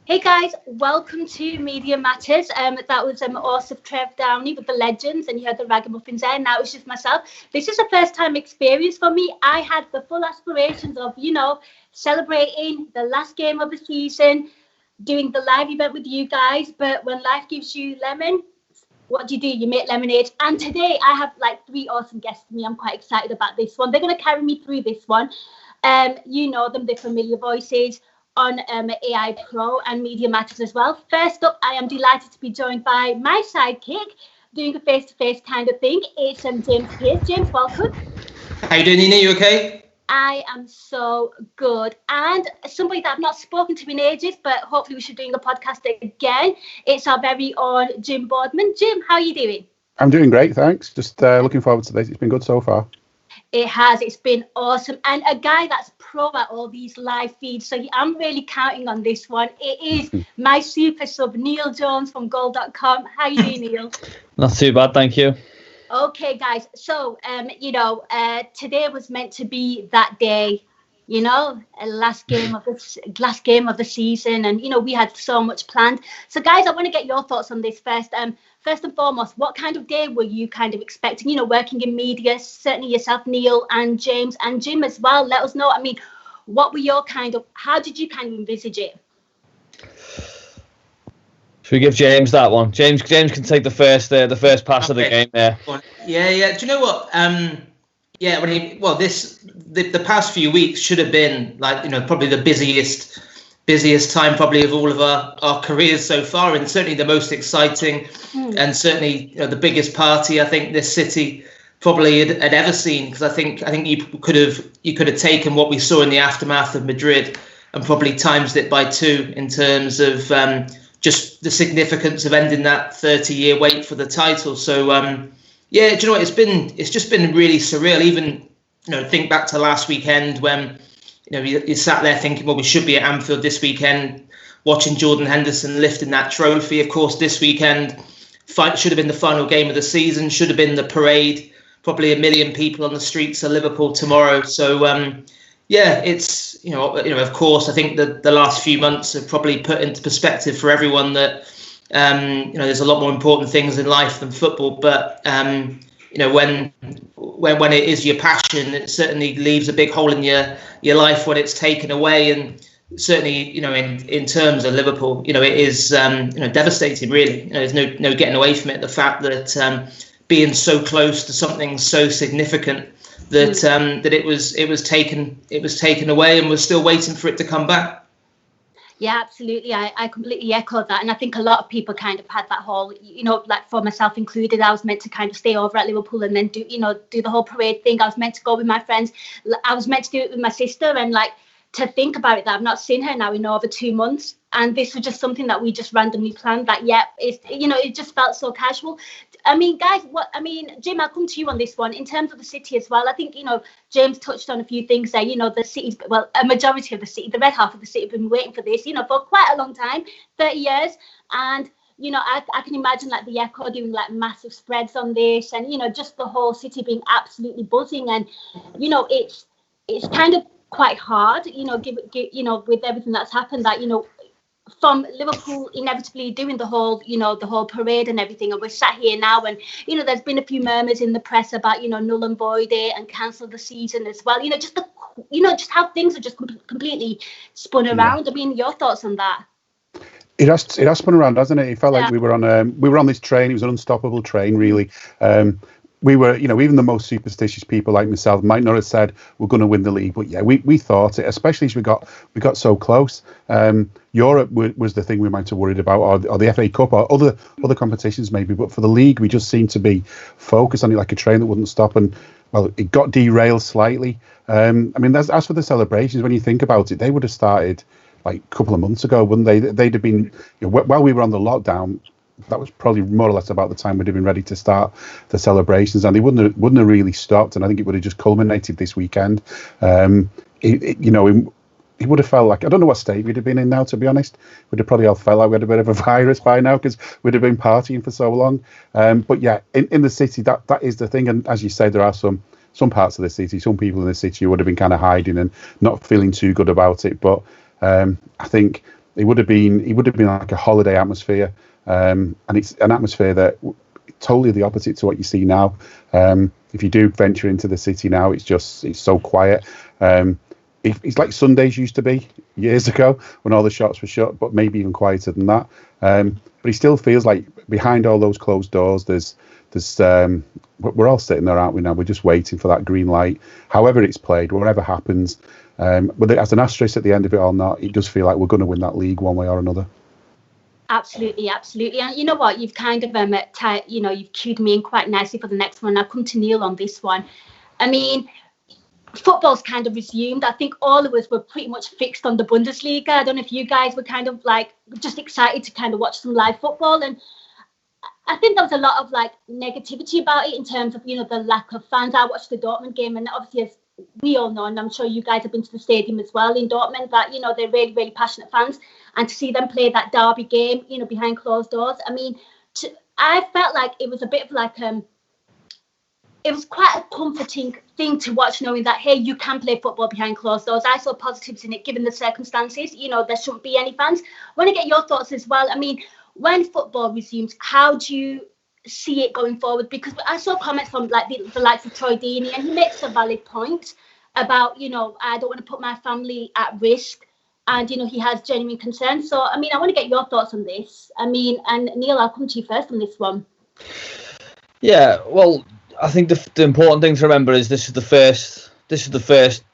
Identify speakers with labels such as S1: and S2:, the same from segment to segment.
S1: Hey guys, welcome to Media Matters. That was awesome Trev Downey with the Legends, and you heard the Ragamuffins there. Now it's just myself. This is a first-time experience for me. I had the full aspirations of, celebrating the last game of the season, doing the live event with you guys. But when life gives you lemon, what do? You make lemonade. And today I have like three awesome guests to me. I'm quite excited about this one. They're going to carry me through this one. You know them, they're familiar voices on AI Pro and Media Matters as well. First up, I am delighted to be joined by my sidekick, doing a face-to-face kind of thing. It's James Pearce. James, welcome.
S2: How you doing, Nina? You okay?
S1: I am so good. And somebody that I've not spoken to in ages, but hopefully we should be doing a podcast again. It's our very own Jim Boardman. Jim, how are you doing?
S3: I'm doing great, thanks. Just looking forward to this. It's been good so far.
S1: It has. It's been awesome. And a guy that's pro at all these live feeds. So I'm really counting on this one. It is my super sub, Neil Jones from goal.com. How you doing, Neil?
S4: Not too bad, thank you.
S1: Okay, guys. So, today was meant to be that day, last game of the season. And, we had so much planned. So, guys, I want to get your thoughts on this first. First and foremost, what kind of day were you kind of expecting? Working in media, certainly yourself, Neil, and James, and Jim as well. Let us know. I mean, what were your how did you kind of envisage it?
S4: Should we give James that one? James can take the first pass of the game there.
S2: Yeah. Do you know what? The past few weeks should have been probably the busiest time probably of all of our careers so far, and certainly the most exciting and certainly the biggest party I think this city probably had ever seen, because I think you could have taken what we saw in the aftermath of Madrid and probably times it by two in terms of just the significance of ending that 30-year wait for the title. So do you know what, it's just been really surreal. Even think back to last weekend when you sat there thinking, well, we should be at Anfield this weekend, watching Jordan Henderson lifting that trophy. Of course, this weekend should have been the final game of the season, should have been the parade, probably 1 million people on the streets of Liverpool tomorrow. So, it's, of course, I think the last few months have probably put into perspective for everyone that, there's a lot more important things in life than football. But, when it is your passion, it certainly leaves a big hole in your life when it's taken away. And certainly, in terms of Liverpool, it is devastating, really. There's no getting away from it. The fact that being so close to something so significant that it was taken away, and we're still waiting for it to come back.
S1: Yeah, absolutely. I completely echo that. And I think a lot of people kind of had that whole, like for myself included, I was meant to kind of stay over at Liverpool and then do the whole parade thing. I was meant to go with my friends. I was meant to do it with my sister. And to think about it, that I've not seen her now in over 2 months. And this was just something that we just randomly planned. It just felt so casual. I mean, guys, Jim, I'll come to you on this one. In terms of the city as well, I think, James touched on a few things there. The city's, well, a majority of the city, the red half of the city have been waiting for this, for quite a long time, 30 years. And, I can imagine the Echo doing massive spreads on this, and, just the whole city being absolutely buzzing. And, it's kind of quite hard, with everything that's happened, that, from Liverpool inevitably doing the whole parade and everything, and we're sat here now, and there's been a few murmurs in the press about null and void it and cancel the season as well. Just how things are just completely spun around. I mean, your thoughts on that?
S3: It has spun around, hasn't it? It felt like we were on this train. It was an unstoppable train, really. We were, even the most superstitious people like myself might not have said we're going to win the league, but yeah, we thought it, especially as we got so close. Europe was the thing we might have worried about, or the FA Cup, or other competitions maybe, but for the league, we just seemed to be focused on it like a train that wouldn't stop. And well, it got derailed slightly. As for the celebrations, when you think about it, they would have started like a couple of months ago, wouldn't they? They'd have been, while we were on the lockdown. That was probably more or less about the time we'd have been ready to start the celebrations, and they wouldn't have really stopped. And I think it would have just culminated this weekend. It would have felt like, I don't know what state we'd have been in now, to be honest. We'd have probably all felt like we had a bit of a virus by now, because we'd have been partying for so long. But yeah, in the city, that is the thing. And as you say, there are some parts of the city, some people in the city who would have been kind of hiding and not feeling too good about it. But I think It would have been like a holiday atmosphere, and it's an atmosphere that totally the opposite to what you see now. If you do venture into the city now, it's so quiet. It's like Sundays used to be years ago when all the shops were shut, but maybe even quieter than that. But it still feels like behind all those closed doors, there's we're all sitting there, aren't we now? We're just waiting for that green light. However it's played, whatever happens, whether it has an asterisk at the end of it or not, it does feel like we're going to win that league one way or another.
S1: Absolutely. And you know what? You've kind of you've cued me in quite nicely for the next one. I'll come to Neil on this one. I mean, football's kind of resumed. I think all of us were pretty much fixed on the Bundesliga. I don't know if you guys were kind of like just excited to kind of watch some live football, and I think there was a lot of like negativity about it in terms of, the lack of fans. I watched the Dortmund game, and obviously, as we all know, and I'm sure you guys have been to the stadium as well in Dortmund, that, they're really, really passionate fans. And to see them play that derby game, behind closed doors, I mean, I felt like it was a bit of like, it was quite a comforting thing to watch, knowing that, hey, you can play football behind closed doors. I saw positives in it, given the circumstances. There shouldn't be any fans. I want to get your thoughts as well. I mean, when football resumes, how do you see it going forward? Because I saw comments from like the likes of Troy Deeney, and he makes a valid point about, I don't want to put my family at risk. And, he has genuine concerns. So, I mean, I want to get your thoughts on this. I mean, and Neil, I'll come to you first on this one.
S4: Yeah, well, I think the important thing to remember is this is the first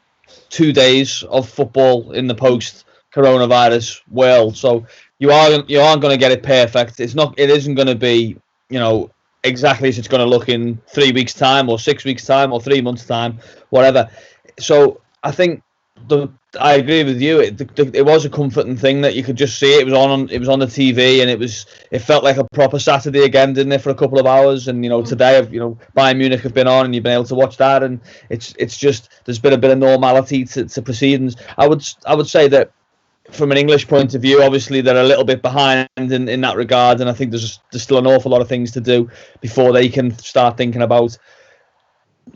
S4: 2 days of football in the post-coronavirus world. So you aren't going to get it perfect. It isn't going to be, exactly as it's going to look in 3 weeks' time or 6 weeks' time or 3 months' time, whatever. So I think I agree with you. It was a comforting thing that you could just see it. It was on the TV, and it felt like a proper Saturday again, didn't it, for a couple of hours? And today, Bayern Munich have been on, and you've been able to watch that, and it's just there's been a bit of normality to proceedings. I would say that from an English point of view, obviously they're a little bit behind in that regard, and I think there's still an awful lot of things to do before they can start thinking about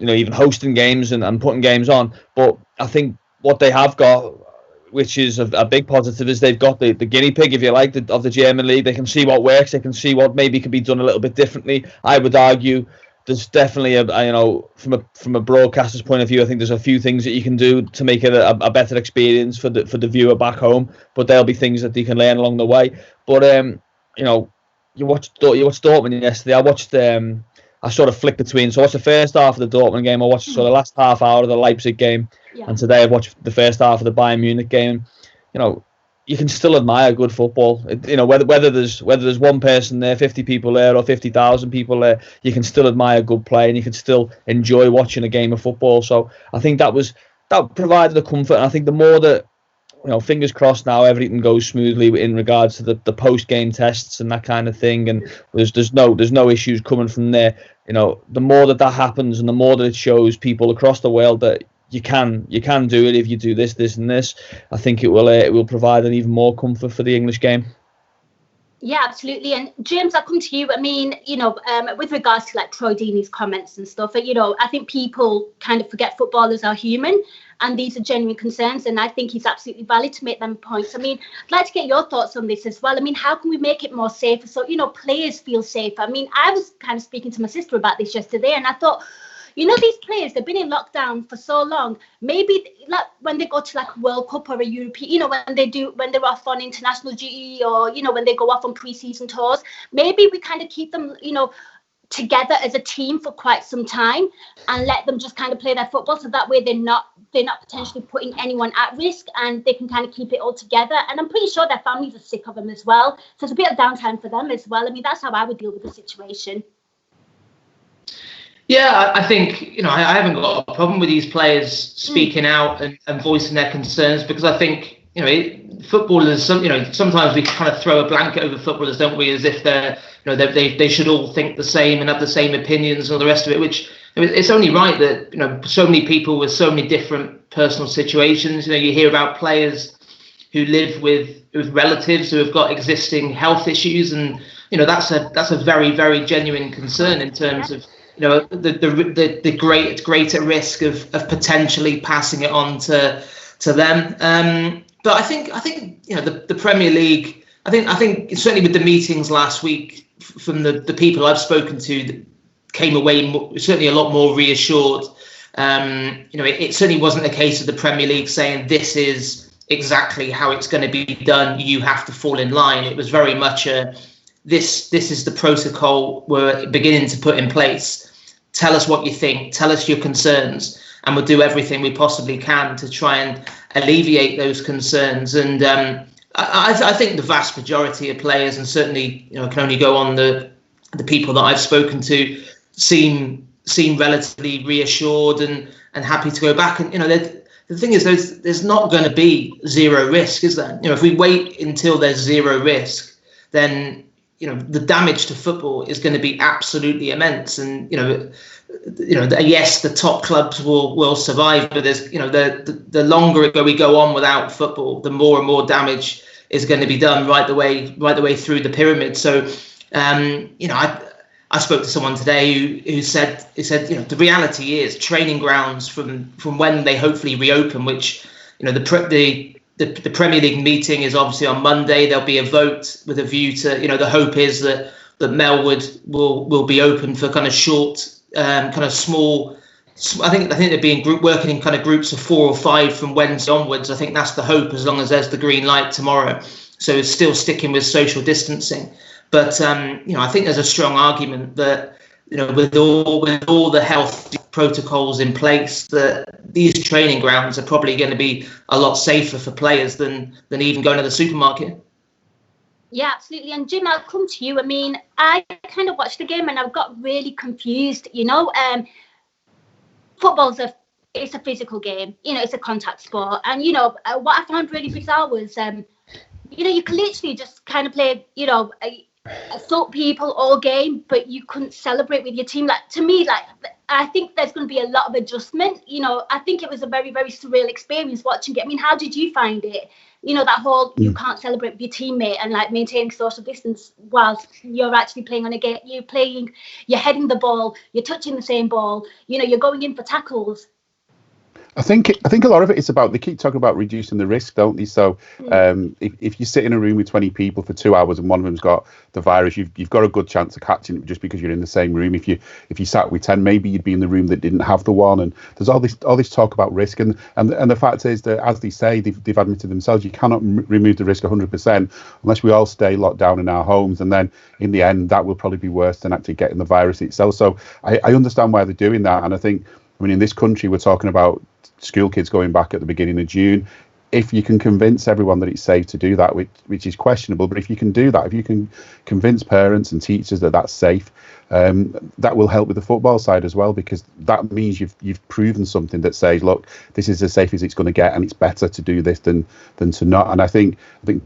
S4: even hosting games and putting games on. But I think what they have got, which is a big positive, is they've got the guinea pig, if you like, of the German league. They can see what works. They can see what maybe can be done a little bit differently. I would argue there's definitely from a broadcaster's point of view, I think there's a few things that you can do to make it a better experience for the viewer back home. But there'll be things that they can learn along the way. But you watched Dortmund yesterday. I sort of flicked between. So I watched the first half of the Dortmund game. I watched the last half hour of the Leipzig game. Yeah. And today I watched the first half of the Bayern Munich game. You can still admire good football. Whether there's one person there, 50 people there, or 50,000 people there, you can still admire good play, and you can still enjoy watching a game of football. So I think that provided a comfort. And I think the more that, fingers crossed now, everything goes smoothly in regards to the post-game tests and that kind of thing, and there's no issues coming from there. The more that happens, and the more that it shows people across the world that you can do it if you do this, and this, I think it will provide an even more comfort for the English game.
S1: Yeah, absolutely. And James, I'll come to you. I mean, with regards to like Troy Deeney's comments and stuff, I think people kind of forget footballers are human, and these are genuine concerns. And I think he's absolutely valid to make them points. I mean, I'd like to get your thoughts on this as well. I mean, how can we make it more safer so, players feel safer? I mean, I was kind of speaking to my sister about this yesterday, and I thought, these players, they've been in lockdown for so long. Maybe like when they go to like World Cup or a European, when they're off on international duty, or, when they go off on pre-season tours, maybe we kind of keep them, together as a team for quite some time and let them just kind of play their football. So that way they're not potentially putting anyone at risk, and they can kind of keep it all together. And I'm pretty sure their families are sick of them as well. So it's a bit of downtime for them as well. I mean, that's how I would deal with the situation.
S2: Yeah, I think, I haven't got a problem with these players speaking out and voicing their concerns, because I think, footballers, sometimes we kind of throw a blanket over footballers, don't we, as if they're, they should all think the same and have the same opinions and all the rest of it, which it's only right that, so many people with so many different personal situations, you hear about players who live with relatives who have got existing health issues, and, that's a very, very genuine concern in terms of, the greater risk of potentially passing it on to them. But I think you know the Premier League. I think certainly with the meetings last week from the people I've spoken to, that came away certainly a lot more reassured. You know, it certainly wasn't a case of the Premier League saying this is exactly how it's going to be done. You have to fall in line. It was very much this is the protocol we're beginning to put in place. Tell us what you think. Tell us your concerns, and we'll do everything we possibly can to try and alleviate those concerns. And I think the vast majority of players, and certainly, you know, can only go on the people that I've spoken to, seem relatively reassured and happy to go back. And you know, the thing is, there's not going to be zero risk, is there? You know, if we wait until there's zero risk, then you know the damage to football is going to be absolutely immense. And you know, yes, the top clubs will survive, but there's, you know, the longer we go on without football, the more and more damage is going to be done right the way through the pyramid. So, you know, I spoke to someone today who said, you know, the reality is training grounds from when they hopefully reopen, which, you know, the Premier League meeting is obviously on Monday. There'll be a vote with a view to, you know, the hope is that Melwood will be open for kind of short, kind of small. I think they're being working in kind of groups of 4 or 5 from Wednesday onwards. I think that's the hope, as long as there's the green light tomorrow. So it's still sticking with social distancing. But you know, I think there's a strong argument that, you know, with all the health protocols in place, that these training grounds are probably going to be a lot safer for players than even going to the supermarket.
S1: Yeah, absolutely. And Jim, I'll come to you. I mean, I kind of watched the game and I got really confused. You know, football's it's a physical game. You know, it's a contact sport. And you know, what I found really bizarre was, you know, you can literally just kind of play, you know, assault people all game, but you couldn't celebrate with your team. Like, to me, like, I think there's going to be a lot of adjustment. You know, I think it was a very, very surreal experience watching it. I mean, how did you find it? You know, that whole you can't celebrate with your teammate and like maintaining social distance whilst you're actually playing on a game. You're heading the ball, you're touching the same ball, you know, you're going in for tackles.
S3: I think a lot of it is about, they keep talking about reducing the risk, don't they? So if you sit in a room with 20 people for 2 hours and one of them's got the virus, you've got a good chance of catching it just because you're in the same room. If you sat with 10, maybe you'd be in the room that didn't have the one. And there's all this talk about risk, and the fact is that, as they say, they've admitted themselves, you cannot remove the risk 100% unless we all stay locked down in our homes. And then in the end, that will probably be worse than actually getting the virus itself. So I understand why they're doing that, and I think, I mean, in this country, we're talking about school kids going back at the beginning of June. If you can convince everyone that it's safe to do that, which is questionable, but if you can do that, if you can convince parents and teachers that that's safe, that will help with the football side as well, because that means you've proven something that says, look, this is as safe as it's going to get, and it's better to do this than to not. And I think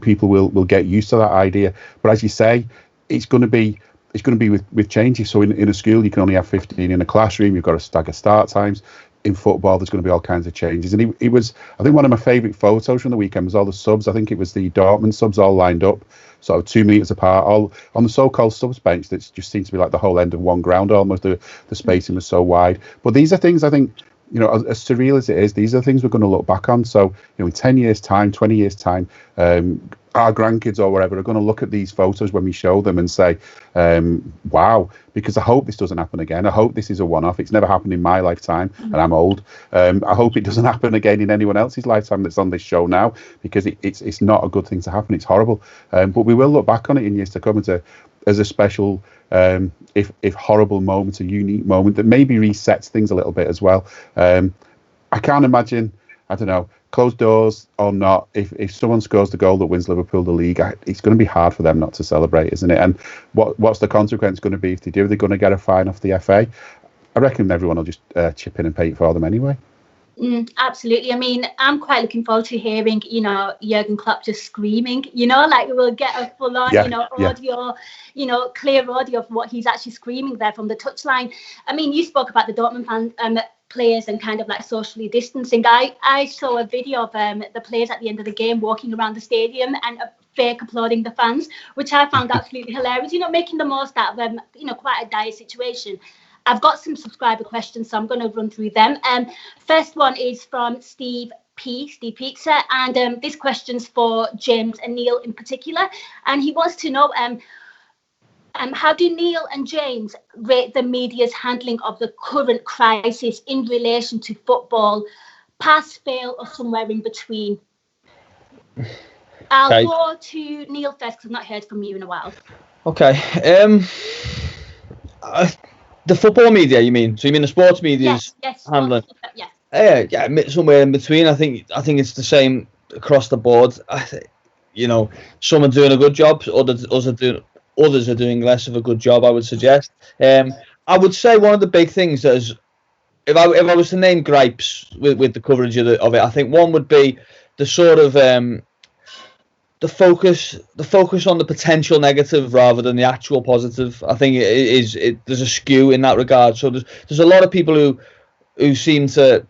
S3: people will get used to that idea. But as you say, it's going to be with changes. So in a school, you can only have 15 in a classroom. You've got to stagger start times. In football, there's going to be all kinds of changes. And it was, I think, one of my favourite photos from the weekend was all the subs. I think it was the Dortmund subs all lined up, sort of 2 meters apart, all on the so-called subs bench that just seems to be like the whole end of one ground almost. The spacing was so wide. But these are things, I think, you know, as surreal as it is, these are things we're going to look back on. So, you know, in 10 years' time, 20 years' time, our grandkids or whatever are going to look at these photos when we show them and say, wow, because I hope this doesn't happen again. I hope this is a one-off. It's never happened in my lifetime, and I'm old. I hope it doesn't happen again in anyone else's lifetime that's on this show now, because it's not a good thing to happen. It's horrible. But we will look back on it in years to come as a special, if horrible moment, a unique moment that maybe resets things a little bit as well. I can't imagine, I don't know, closed doors or not, if someone scores the goal that wins Liverpool the league, it's going to be hard for them not to celebrate, isn't it? And what's the consequence going to be if they do? They're going to get a fine off the FA. I reckon everyone will just chip in and pay it for them anyway.
S1: Absolutely. I mean, I'm quite looking forward to hearing, you know, Jurgen Klopp just screaming, you know, like we'll get a full on, audio, you know, clear audio of what he's actually screaming there from the touchline. I mean, you spoke about the Dortmund players and kind of like socially distancing. I saw a video of the players at the end of the game walking around the stadium and fake applauding the fans, which I found absolutely hilarious, you know, making the most out of you know, quite a dire situation. I've got some subscriber questions, so I'm going to run through them. First one is from Steve Steve Pizza, and this question's for James and Neil in particular, and he wants to know how do Neil and James rate the media's handling of the current crisis in relation to football? Pass, fail, or somewhere in between? I'll go to Neil first because I've not heard from you in a while.
S4: Okay. The football media, you mean? So you mean the sports media's handling? Yeah, somewhere in between. I think it's the same across the board. Some are doing a good job, others are doing less of a good job, I would suggest. I would say one of the big things that is, if I was to name gripes with the coverage of it, I think one would be the sort of the focus on the potential negative rather than the actual positive. I think there's a skew in that regard. So there's a lot of people who seem to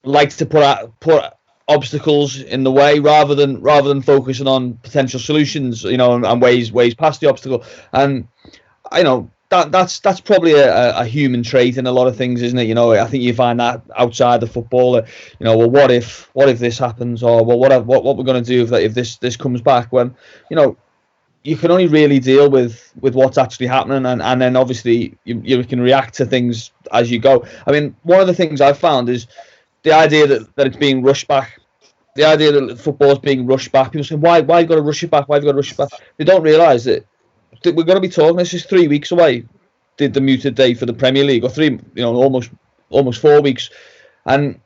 S4: like to put obstacles in the way rather than focusing on potential solutions, and ways past the obstacle. And that's probably a human trait in a lot of things, isn't it? I think you find that outside the football, well, what if this happens, or well, what we're going to do if this comes back, when you can only really deal with what's actually happening, and then obviously you can react to things as you go. I mean, one of the things I've found is the idea that it's being rushed back. The idea that football is being rushed back. People say, why have you got to rush it back? Why have you got to rush it back? They don't realise that we're going to be talking. This is 3 weeks away. Did the muted day for the Premier League, or almost 4 weeks, and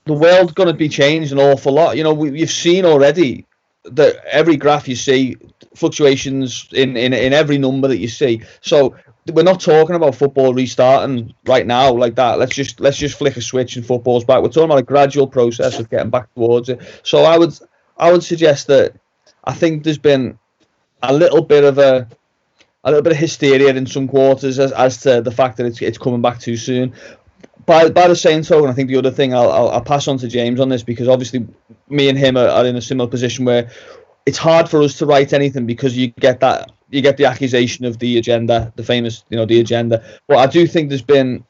S4: the world's going to be changed an awful lot. You've seen already that every graph you see, fluctuations in every number that you see. So we're not talking about football restarting right now like that. Let's just flick a switch and football's back. We're talking about a gradual process of getting back towards it. So I would suggest that I think there's been a little bit of hysteria in some quarters as to the fact that it's coming back too soon. By the same token, I think the other thing I'll pass on to James on this, because obviously me and him are in a similar position where it's hard for us to write anything because you get the accusation of the agenda, the famous the agenda. But I do think there's been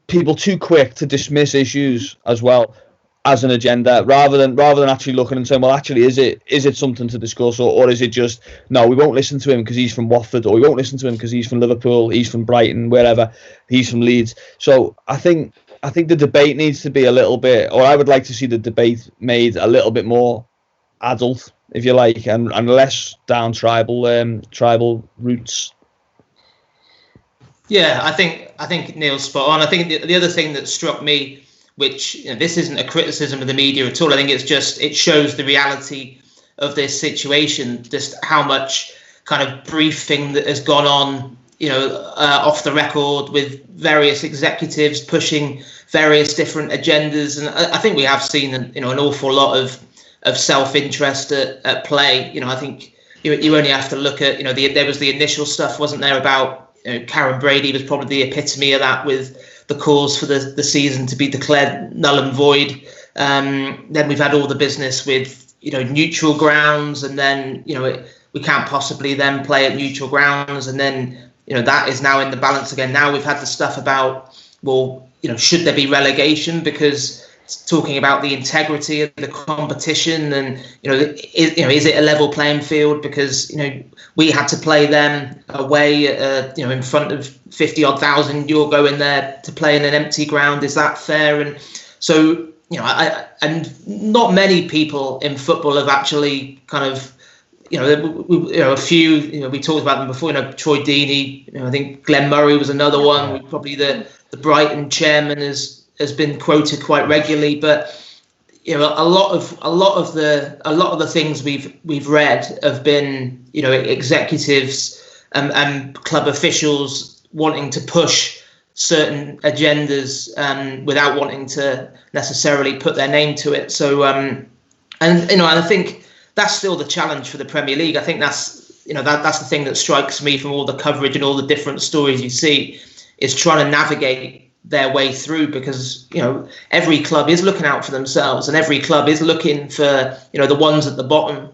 S4: people too quick to dismiss issues as well as an agenda, rather than actually looking and saying, well, actually, is it something to discuss, or is it just, no, we won't listen to him because he's from Watford, or we won't listen to him because he's from Liverpool, he's from Brighton, wherever, he's from Leeds. So I think the debate needs to be a little bit, or I would like to see the debate made a little bit more adult, if you like, and less down tribal roots.
S2: Yeah, I think Neil's spot on. I think the other thing that struck me, which this isn't a criticism of the media at all. I think it shows the reality of this situation, just how much kind of briefing that has gone on, off the record with various executives pushing various different agendas. And I think we have seen, an awful lot of self-interest at play. I think you only have to look at, there was the initial stuff, wasn't there, about Karen Brady was probably the epitome of that, with the calls for the season to be declared null and void. Then we've had all the business with neutral grounds, and then we can't possibly then play at neutral grounds, and then that is now in the balance again. Now we've had the stuff about, well, should there be relegation, because it's talking about the integrity of the competition, and is it a level playing field, because we had to play them away in front of 50-odd thousand. You're going there to play in an empty ground. Is that fair? And so and not many people in football have actually kind of a few, we talked about them before, Troy Deeney, I think Glenn Murray was another one. Probably the Brighton chairman has been quoted quite regularly, but a lot of the things we've read have been executives and club officials wanting to push certain agendas without wanting to necessarily put their name to it. So and I think that's still the challenge for the Premier League. I think that's that's the thing that strikes me from all the coverage and all the different stories you see, is trying to navigate their way through, because every club is looking out for themselves, and every club is looking for the ones at the bottom.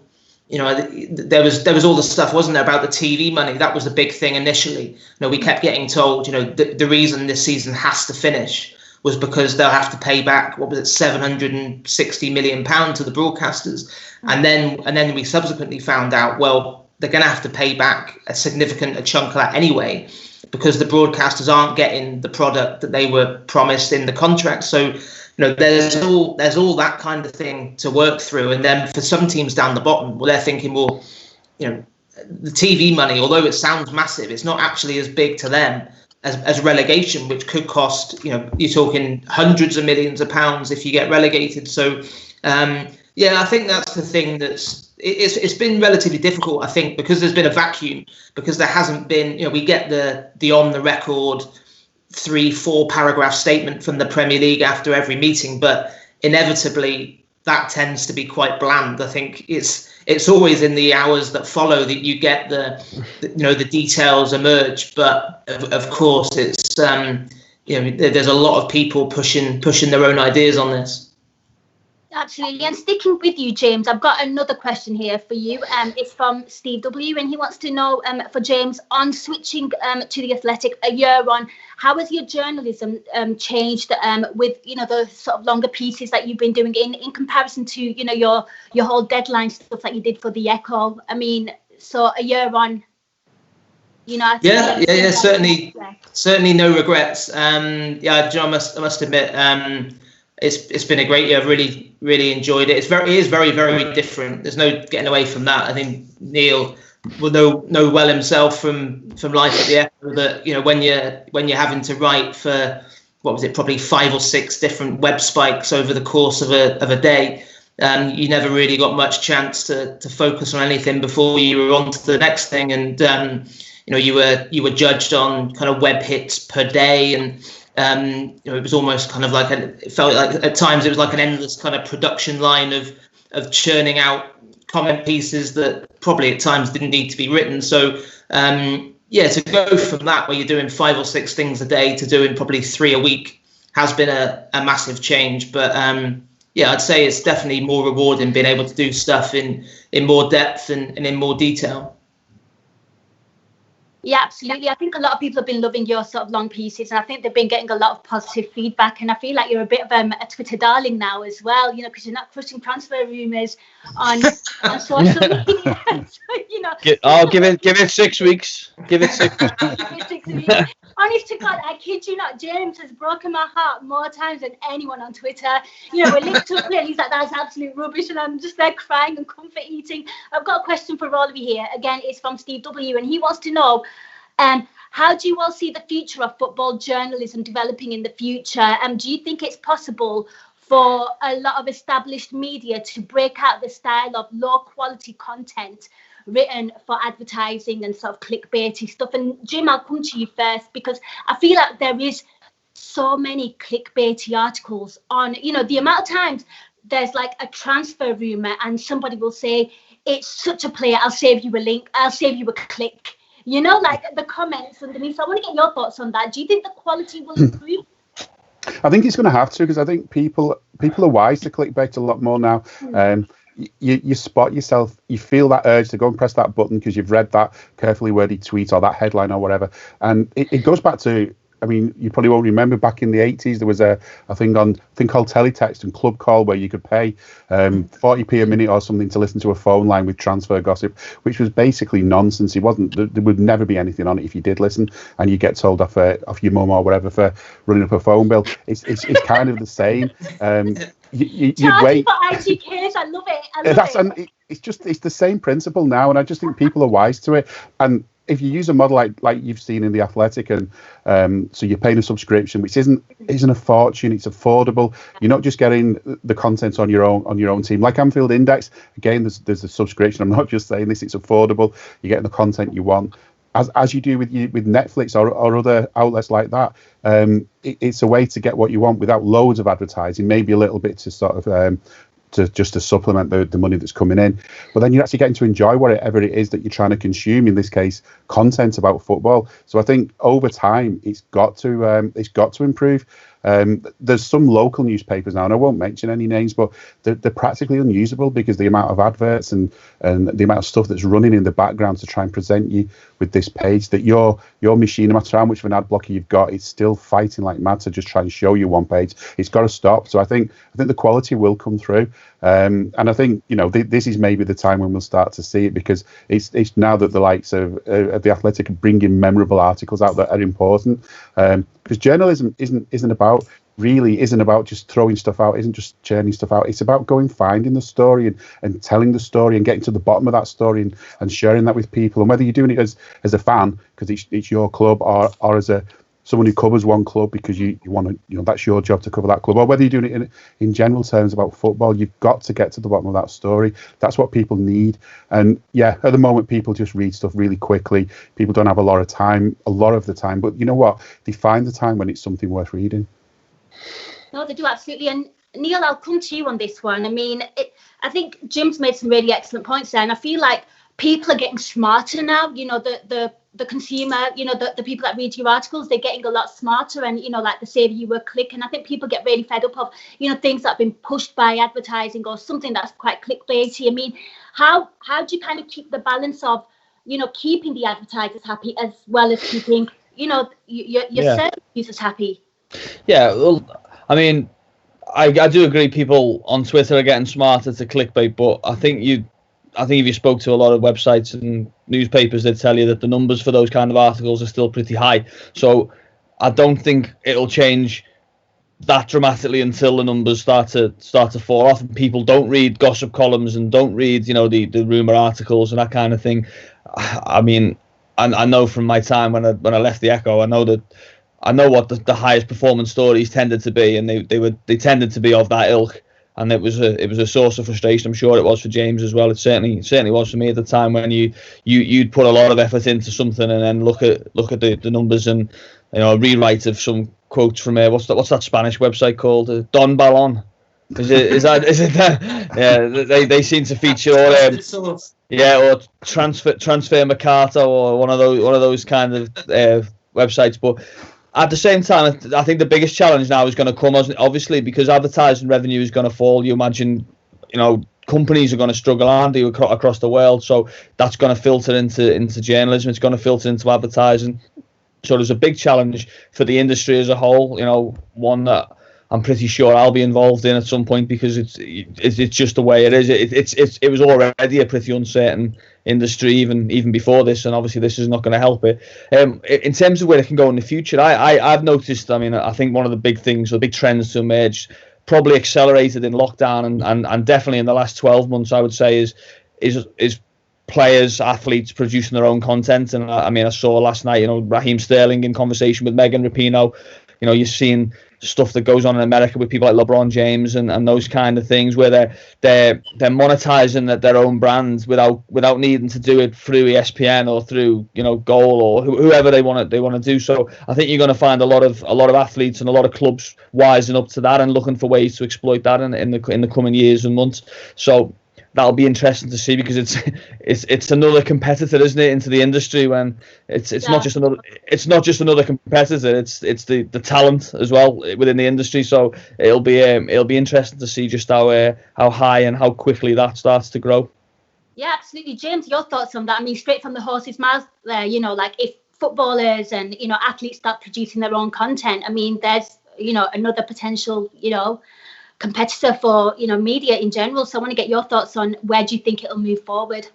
S2: There was all the stuff, wasn't there, about the TV money? That was the big thing initially. We kept getting told the reason this season has to finish was because they'll have to pay back, what was it, £760 million to the broadcasters. And then we subsequently found out, well, they're going to have to pay back a significant chunk of that anyway, because the broadcasters aren't getting the product that they were promised in the contract. So, there's all that kind of thing to work through. And then for some teams down the bottom, well, they're thinking, well, the TV money, although it sounds massive, it's not actually as big to them as relegation, which could cost, you're talking hundreds of millions of pounds if you get relegated. So, I think that's the thing it's been relatively difficult, I think, because there's been a vacuum, because there hasn't been, we get the on the record 3-4 paragraph statement from the Premier League after every meeting, but inevitably that tends to be quite bland. I think it's always in the hours that follow that you get the details emerge. But of course, it's there's a lot of people pushing their own ideas on this.
S1: Absolutely. And sticking with you, James, I've got another question here for you. It's from Steve W. And he wants to know, for James, on switching to The Athletic a year on, how has your journalism changed with, the sort of longer pieces that you've been doing in comparison to, your whole deadline stuff that you did for The Echo? I mean, so a year on, I think certainly no regrets. John, I must admit, it's been a great year. I've really, really enjoyed it. It is very, very different. There's no getting away from that. I think Neil will know well himself from life at the Echo that when you're having to write for, what was it, probably 5 or 6 different web spikes over the course of a day, you never really got much chance to focus on anything before you were on to the next thing. And you were judged on kind of web hits per day, and it was almost kind of like it felt like at times it was like an endless kind of production line of churning out comment pieces that probably at times didn't need to be written. So to go from that, where you're doing 5 or 6 things a day, to doing probably 3 a week, has been a massive change. But I'd say it's definitely more rewarding being able to do stuff in more depth and in more detail. Yeah, absolutely. I think a lot of people have been loving your sort of long pieces, and I think they've been getting a lot of positive feedback. And I feel like you're a bit of a Twitter darling now as well, because you're not crushing transfer rumours on social media. So,
S4: give it 6 weeks. Give it 6
S1: weeks. Honest to God, I kid you not, James has broken my heart more times than anyone on Twitter. We're linked up and he's like, that's absolute rubbish, and I'm just there crying and comfort eating. I've got a question for all of you here. Again, it's from Steve W, and he wants to know, how do you all see the future of football journalism developing in the future? Do you think it's possible for a lot of established media to break out the style of low quality content written for advertising and sort of clickbaity stuff? And Jim, I'll come to you first, because I feel like there is so many clickbaity articles on, the amount of times there's like a transfer rumour and somebody will say, it's such a player, I'll save you a link, I'll save you a click. Like the comments underneath. So I want to get your thoughts on that. Do you think the quality will improve?
S3: I think it's going to have to, because I think people are wise to clickbait a lot more now. You spot yourself, you feel that urge to go and press that button because you've read that carefully worded tweet or that headline or whatever. And it goes back to, I mean, you probably won't remember, back in the 80s, there was a thing called teletext and club call, where you could pay 40p a minute or something to listen to a phone line with transfer gossip, which was basically nonsense. There would never be anything on it if you did listen, and you get told off your mum or whatever for running up a phone bill. It's kind of the same. You'd wait.
S1: For ITKs, I love it.
S3: And it's the same principle now, and I just think people are wise to it. And if you use a model like you've seen in The Athletic, and so you're paying a subscription, which isn't a fortune, it's affordable. You're not just getting the content on your own team. Like Anfield Index, again, there's a subscription. I'm not just saying this; it's affordable. You're getting the content you want, as you do with Netflix or other outlets like that. It's a way to get what you want without loads of advertising, maybe a little bit to sort of to supplement the money that's coming in, but then you're actually getting to enjoy whatever it is that you're trying to consume, in this case content about football. So I think over time it's got to improve. There's some local newspapers now, and I won't mention any names, but they're practically unusable because the amount of adverts and the amount of stuff that's running in the background to try and present you with this page, that your machine, no matter how much of an ad blocker you've got, it's still fighting like mad to just try and show you one page. It's got to stop. So I think the quality will come through, and I think this is maybe the time when we'll start to see it, because it's now that the likes of the Athletic are bringing memorable articles out that are important, because journalism isn't about just throwing stuff out, isn't just churning stuff out. It's about finding the story and telling the story and getting to the bottom of that story and sharing that with people. And whether you're doing it as a fan because it's your club, or as someone who covers one club because you want to, that's your job to cover that club, or whether you're doing it in general terms about football, you've got to get to the bottom of that story. That's what people need. And yeah, at the moment, people just read stuff really quickly. People don't have a lot of the time, but you know what? They find the time when it's something worth reading.
S1: No, they do, absolutely. And Neil, I'll come to you on this one. I mean, I think Jim's made some really excellent points there, and I feel like people are getting smarter now. The consumer, the people that read your articles, they're getting a lot smarter, and like the save you a click. And I think people get really fed up of things that have been pushed by advertising or something that's quite clickbaity. I mean, how do you kind of keep the balance of keeping the advertisers happy as well as keeping your service users happy?
S4: Yeah, well, I mean, I do agree people on Twitter are getting smarter to clickbait, but I think if you spoke to a lot of websites and newspapers, they'd tell you that the numbers for those kind of articles are still pretty high. So I don't think it'll change that dramatically until the numbers start to fall off and people don't read gossip columns and don't read the rumor articles and that kind of thing. I mean, I know from my time when I left the Echo, I know what the highest performance stories tended to be, and they tended to be of that ilk. And it was a source of frustration. I'm sure it was for James as well. It certainly was for me at the time when you'd put a lot of effort into something and then look at the numbers and a rewrite of some quotes from what's that Spanish website called? Don Balon. Is it that? Yeah, they seem to feature or transfer Mercato or one of those kind of websites, but. At the same time, I think the biggest challenge now is going to come, obviously, because advertising revenue is going to fall. You imagine, companies are going to struggle, aren't they, across the world? So that's going to filter into journalism. It's going to filter into advertising. So there's a big challenge for the industry as a whole. One that I'm pretty sure I'll be involved in at some point because it's just the way it is. It was already a pretty uncertain industry even before this, and obviously this is not going to help it. In terms of where it can go in the future, I've noticed. I mean, I think one of the big things, or big trends to emerge, probably accelerated in lockdown, and definitely in the last 12 months, I would say is players, athletes producing their own content. And I mean, I saw last night, Raheem Sterling in conversation with Megan Rapinoe. You're seeing stuff that goes on in America with people like LeBron James and those kind of things where they're monetizing their own brands without needing to do it through ESPN or through Goal or whoever they want to do. So I think you're going to find a lot of athletes and a lot of clubs wising up to that and looking for ways to exploit that in the coming years and months. So that'll be interesting to see, because it's another competitor, isn't it, into the industry, when it's not just another competitor, it's the talent as well within the industry. So it'll be interesting to see just how high and how quickly that starts to grow.
S1: Yeah, absolutely. James, your thoughts on that? I mean, straight from the horse's mouth there, like if footballers and athletes start producing their own content, I mean, there's another potential competitor for media in general. So I want to get your thoughts on where do you think it'll move forward?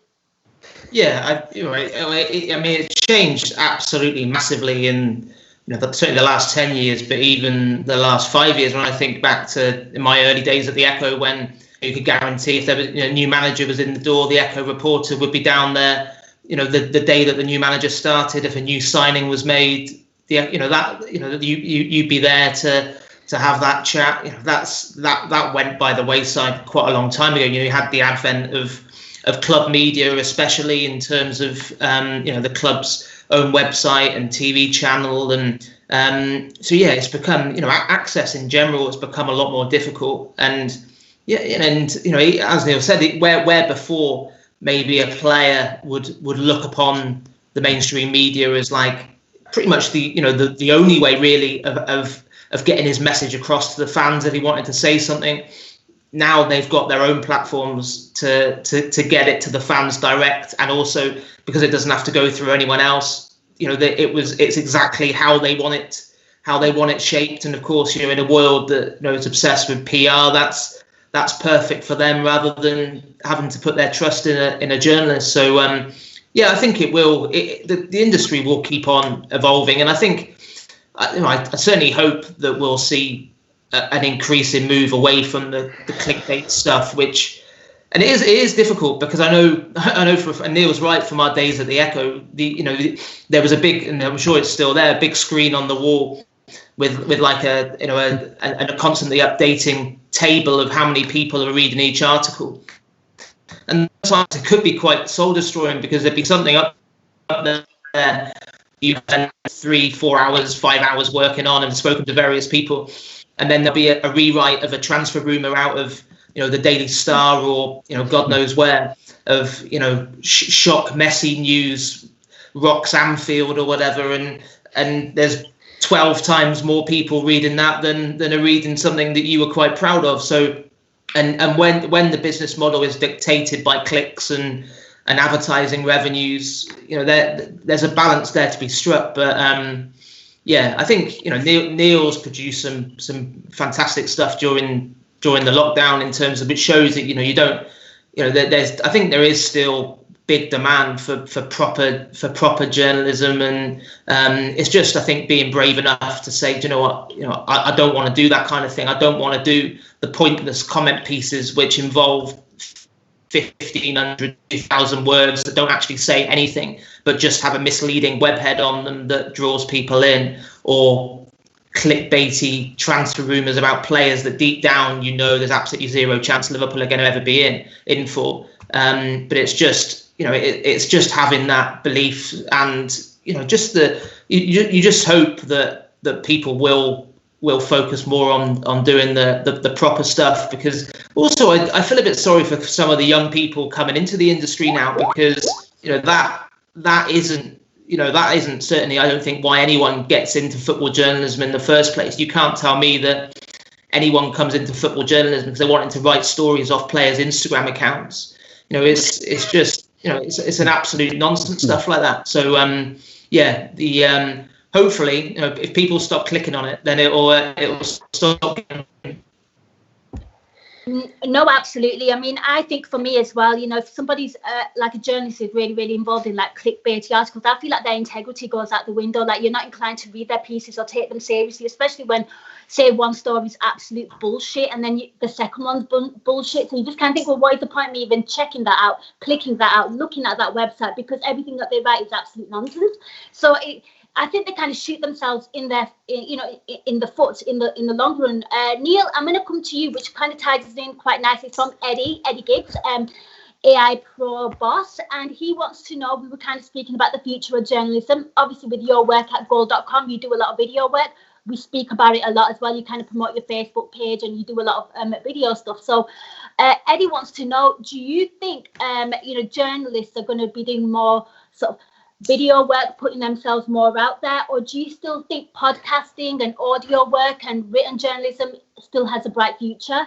S2: Yeah, I mean, it's changed absolutely massively in certainly the last 10 years, but even the last 5 years. When I think back to my early days at the Echo, when you could guarantee if there was a new manager was in the door, the Echo reporter would be down there. The day that the new manager started, if a new signing was made, you'd be there to have that chat. That went by the wayside quite a long time ago. You had the advent of club media, especially in terms of the club's own website and TV channel, and so it's become access in general has become a lot more difficult. And as Neil said, where before maybe a player would look upon the mainstream media as like pretty much the only way really of getting his message across to the fans if he wanted to say something. Now they've got their own platforms to get it to the fans direct, and also because it doesn't have to go through anyone else. It's exactly how they want it shaped. And of course, in a world that is obsessed with PR, that's perfect for them, rather than having to put their trust in a journalist. So I think it will. The industry will keep on evolving, and I think I certainly hope that we'll see an increase in move away from the clickbait stuff, which, and it is difficult, because I know and Neil's right, from our days at the Echo, there was a big, and I'm sure it's still there, a big screen on the wall with like a constantly updating table of how many people are reading each article, and sometimes it could be quite soul destroying, because there'd be something up there you spend 3, 4 hours, 5 hours working on and spoken to various people, and then there'll be a rewrite of a transfer rumour out of the Daily Star, or God knows where, of shock Messi news rocks Anfield or whatever, and there's 12 times more people reading that than are reading something that you were quite proud of. So and when the business model is dictated by clicks and advertising revenues, there's a balance there to be struck. But I think Neil's produced some fantastic stuff during the lockdown, in terms of, it shows that you don't, there's, I think there is still big demand for proper journalism, and it's just, I think, being brave enough to say, I don't want to do that kind of thing. I don't want to do the pointless comment pieces which involve 1,500, 2,000 words that don't actually say anything, but just have a misleading webhead on them that draws people in, or clickbaity transfer rumours about players that deep down there's absolutely zero chance Liverpool are going to ever be in for. But it's just it's just having that belief, and just you just hope that people will focus more on doing the proper stuff, because also I feel a bit sorry for some of the young people coming into the industry now, because that isn't certainly, I don't think, why anyone gets into football journalism in the first place. You can't tell me that anyone comes into football journalism because they're wanting to write stories off players' Instagram accounts. It's just it's an absolute nonsense stuff like that. So hopefully if people stop clicking on it, then it will stop.
S1: No, absolutely. I mean, I think for me as well, if somebody's like a journalist is really, really involved in like clickbaity articles, I feel like their integrity goes out the window. Like, you're not inclined to read their pieces or take them seriously, especially when, say, one story is absolute bullshit and then the second one's bullshit. So you just kind of think, well, what is the point of me even checking that out, clicking that out, looking at that website, because everything that they write is absolute nonsense. So I think they kind of shoot themselves in the foot in the long run. Neil, I'm going to come to you, which kind of ties us in quite nicely, from Eddie Giggs, AI Pro boss, and he wants to know, we were kind of speaking about the future of journalism. Obviously, with your work at goal.com, you do a lot of video work. We speak about it a lot as well. You kind of promote your Facebook page and you do a lot of video stuff. So Eddie wants to know, do you think journalists are going to be doing more sort of video work, putting themselves more out there, or do you still think podcasting and audio work and written journalism still has a bright future?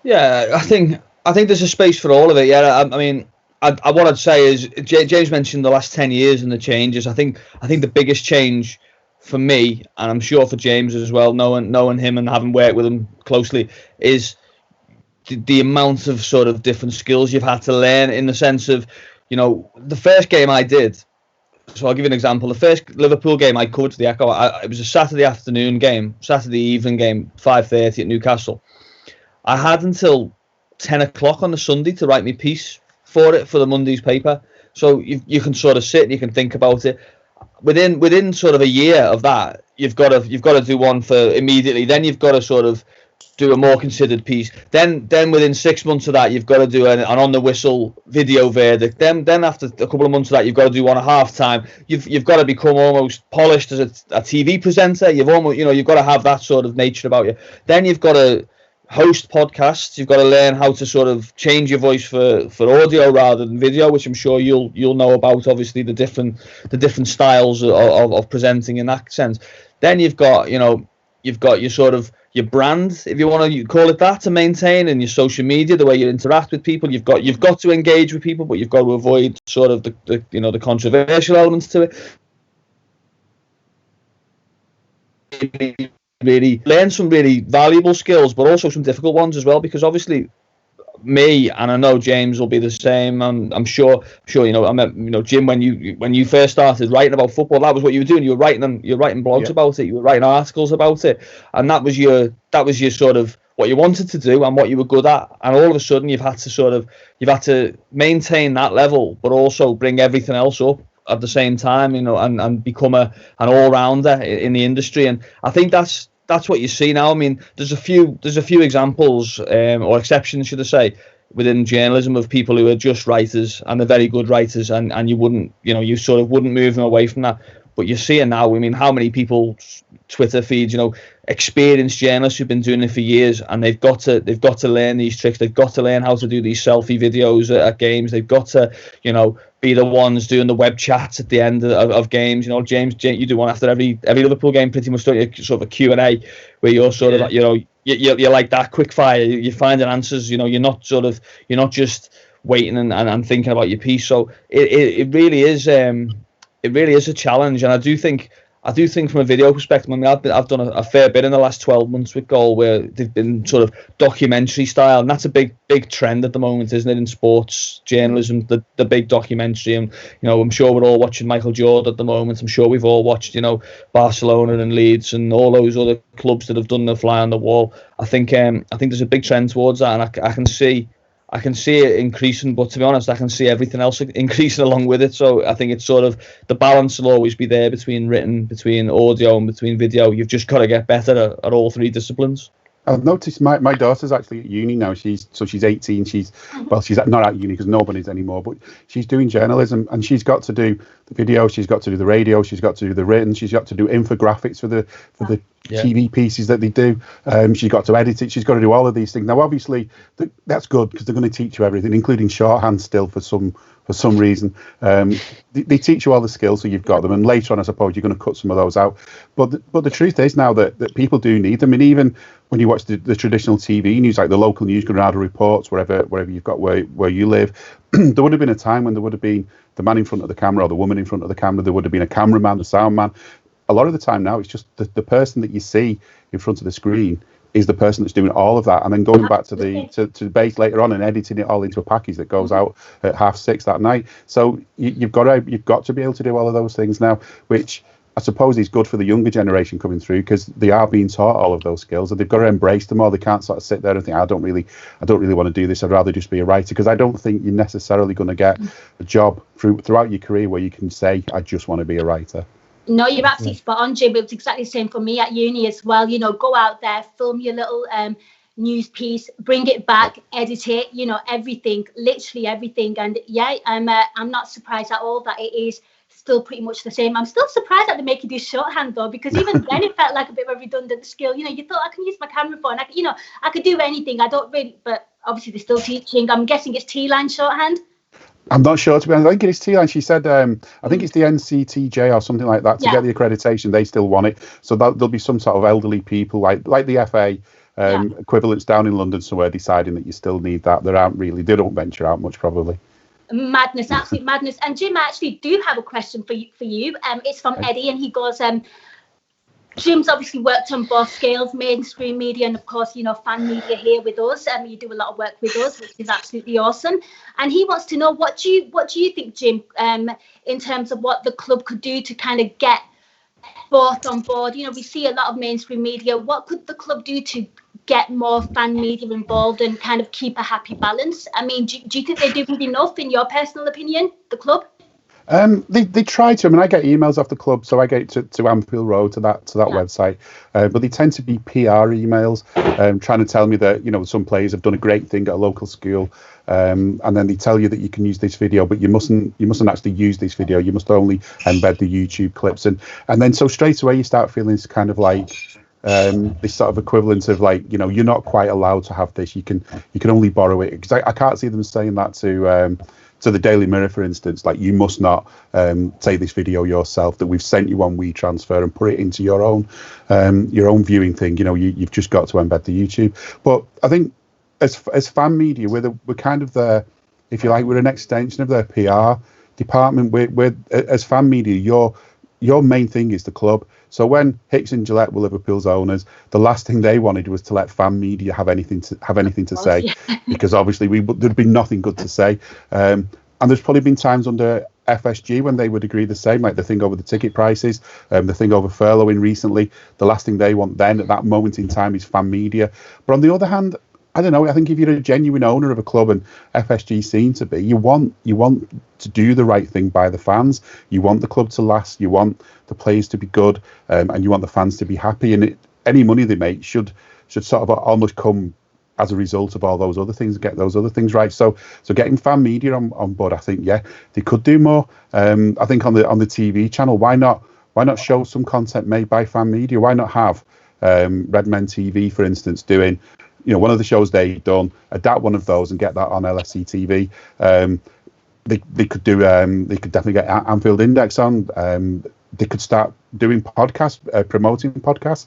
S4: Yeah, I think there's a space for all of it. Yeah, I mean, what I'd say is, James mentioned the last 10 years and the changes. I think the biggest change for me, and I'm sure for James as well, knowing him and having worked with him closely, is the amount of sort of different skills you've had to learn, in the sense of, the first game I did, so I'll give you an example. The first Liverpool game I covered for the Echo, it was a Saturday evening game, 5:30 at Newcastle. I had until 10 o'clock on the Sunday to write my piece for the Monday's paper. So you can sort of sit and you can think about it. Within sort of a year of that, you've got to do one for immediately. Then you've got to sort of do a more considered piece. Then within 6 months of that, you've got to do an on the whistle video verdict. Then after a couple of months of that, you've got to do one at half time. You've got to become almost polished as a TV presenter. You've got to have that sort of nature about you. Then you've got to host podcasts. You've got to learn how to sort of change your voice for audio rather than video, which I'm sure you'll know about. Obviously, the different styles of presenting in that sense. Then you've got you've got your sort of your brand, if you want to call it that, to maintain, and your social media, the way you interact with people. You've got to engage with people, but you've got to avoid sort of the controversial elements to it. Really learn some really valuable skills, but also some difficult ones as well, because obviously me, and I know James will be the same. I'm sure. I met Jim when you first started writing about football. That was what you were doing. You were writing blogs about it. You were writing articles about it, and that was your sort of what you wanted to do and what you were good at. And all of a sudden, you've had to maintain that level, but also bring everything else up at the same time. And become an all-rounder in the industry. And I think that's what you see now. I mean, there's a few examples, or exceptions, should I say, within journalism, of people who are just writers, and they're very good writers, and you sort of wouldn't move them away from that. But you see it now. I mean, how many people Twitter feeds, experienced journalists who've been doing it for years, and they've got to learn these tricks. They've got to learn how to do these selfie videos at games. They've got to, be the ones doing the web chats at the end of games. James, you do one after every Liverpool game, pretty much, don't you? Sort of a Q&A where you're sort of, you're like that quick fire. You're finding answers. You're not just waiting and thinking about your piece. So it really is a challenge, and I do think from a video perspective, I mean, I've done a fair bit in the last 12 months with Goal, where they've been sort of documentary style, and that's a big trend at the moment, isn't it, in sports journalism, the big documentary. And I'm sure we're all watching Michael Jordan at the moment. I'm sure we've all watched Barcelona and Leeds and all those other clubs that have done the fly on the wall. I think there's a big trend towards that, and I can see it increasing, but to be honest, I can see everything else increasing along with it. So I think it's sort of, the balance will always be there between written, between audio, and between video. You've just got to get better at all three disciplines.
S3: I've noticed my daughter's actually at uni now. She's 18. She's not at uni because nobody's anymore, but she's doing journalism, and she's got to do the video, she's got to do the radio, she's got to do the written, she's got to do infographics for the TV pieces that they do. She's got to edit it. She's got to do all of these things. Now, obviously, that's good because they're going to teach you everything, including shorthand still for some reason. They teach you all the skills, so you've got them. And later on, I suppose, you're going to cut some of those out. But the truth is now that people do need them. And even when you watch the traditional TV news, like the local news, Granada reports, wherever you've got where you live, there would have been a time when there would have been the man in front of the camera or the woman in front of the camera. There would have been a cameraman, the sound man. A lot of the time now, it's just the person that you see in front of the screen is the person that's doing all of that, and then going back to the base later on and editing it all into a package that goes out at 6:30 that night. So you've got to be able to do all of those things now, which I suppose is good for the younger generation coming through, because they are being taught all of those skills, and they've got to embrace them all. They can't sort of sit there and think, I don't really want to do this. I'd rather just be a writer, because I don't think you're necessarily going to get a job throughout your career where you can say, I just want to be a writer.
S1: No, you're absolutely spot on, Jim. It was exactly the same for me at uni as well. Go out there, film your little news piece, bring it back, edit it, everything, literally everything. And yeah, I'm not surprised at all that it is still pretty much the same. I'm still surprised that they make you do shorthand though, because even then it felt like a bit of a redundant skill. You thought, I can use my camera phone, I could do anything. I don't really, but obviously they're still teaching. I'm guessing it's T-line shorthand.
S3: I'm not sure, to be honest. I think it is T-line. She said, I think it's the NCTJ or something like that. To get the accreditation, they still want it. So there'll be some sort of elderly people, like the FA equivalents down in London somewhere, deciding that you still need that. They don't venture out much, probably.
S1: Madness, absolute madness. And Jim, I actually do have a question for you. It's from Eddie, and he goes, Jim's obviously worked on both scales, mainstream media and, of course, fan media here with us. You do a lot of work with us, which is absolutely awesome. And he wants to know, what do you think, Jim, in terms of what the club could do to kind of get both on board? We see a lot of mainstream media. What could the club do to get more fan media involved and kind of keep a happy balance? I mean, do you think they do good enough, in your personal opinion, the club?
S3: They try to. I mean, I get emails off the club, so I get to Anfield Road, to that website. But they tend to be PR emails, trying to tell me that some players have done a great thing at a local school, and then they tell you that you can use this video, but you mustn't actually use this video. You must only embed the YouTube clips, and then so straight away you start feeling it's kind of like this sort of equivalent of like, you're not quite allowed to have this. You can only borrow it, because I can't see them saying that to the Daily Mirror, for instance, like, you must not take this video yourself, that we've sent you on WeTransfer and put it into your own viewing thing. You've just got to embed the YouTube. But I think as fan media, we're kind of the, if you like, we're an extension of their PR department. We're as fan media, your main thing is the club. So when Hicks and Gillette were Liverpool's owners, the last thing they wanted was to let fan media have anything to say, because obviously there'd be nothing good to say. And there's probably been times under FSG when they would agree the same, like the thing over the ticket prices, the thing over furloughing recently. The last thing they want then at that moment in time is fan media. But on the other hand, I don't know. I think if you're a genuine owner of a club, and FSG seem to be, you want to do the right thing by the fans. You want the club to last. You want the players to be good, and you want the fans to be happy. And any money they make should sort of almost come as a result of all those other things. Get those other things right. So getting fan media on board, I think, yeah, they could do more. I think on the TV channel, why not show some content made by fan media? Why not have Redmen TV, for instance, doing, one of the shows they've done, adapt one of those and get that on LFC TV. They could do. They could definitely get Anfield Index on. They could start doing podcasts, promoting podcasts.